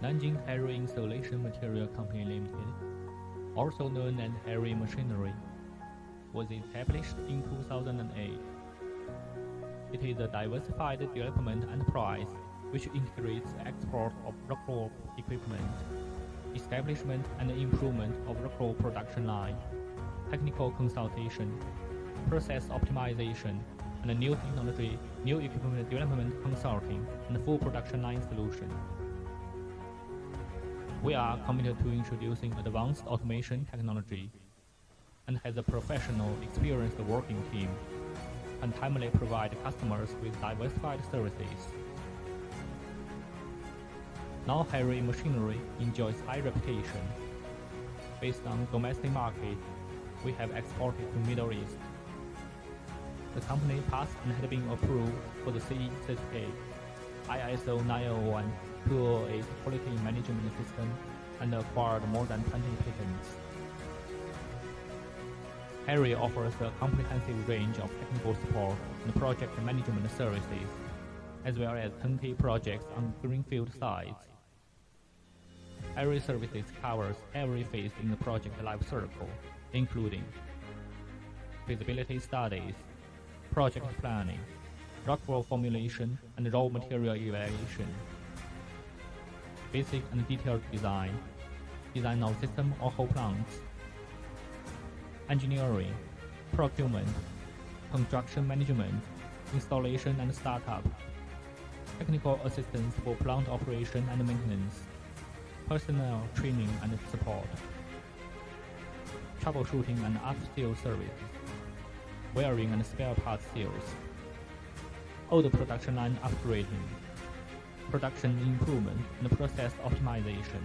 Nanjing Heavy Installation Material Company Limited, also known as Heavy Machinery, was established in 2008. It is a diversified development enterprise which integrates export of Rockwool equipment, establishment and improvement of Rockwool production line, technical consultation, process optimization, and new technology, new equipment development consulting, and full production line solution. We are committed to introducing advanced automation technology and has a professional, experienced working team, and timely provide customers with diversified services. Now Heavy Machinery enjoys high reputation. Based on domestic market, we have exported to Middle East. The company passed and had been approved for the CE certificate, ISO 9001-208 quality management system, and acquired more than 20 patents. Heavy offers a comprehensive range of technical support and project management services, as well as 20 projects on greenfield sites. Heavy services covers every phase in the project life cycle, including feasibility studies, project planning, Rockwool formulation and raw material evaluation, basic and detailed design of system or whole plants, engineering, procurement, construction management, installation and startup, technical assistance for plant operation and maintenance, personnel training and support, troubleshooting and after-sales services, wiring and spare parts sales, old production line upgrading, production improvement and process optimization.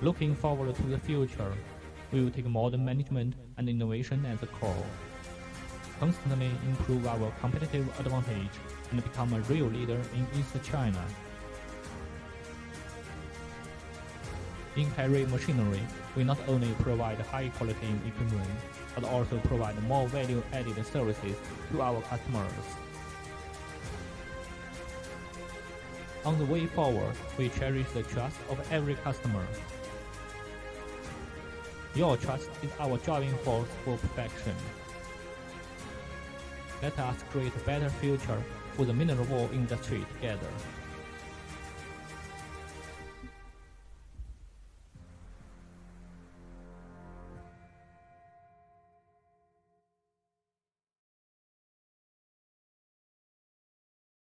Looking forward to the future, we will take modern management and innovation as a core, constantly improve our competitive advantage and become a real leader in East China. In Heavy Machinery, we not only provide high-quality equipment, but also provide more value-added services to our customers. On the way forward, we cherish the trust of every customer. Your trust is our driving force for perfection. Let us create a better future for the mineral wool industry together.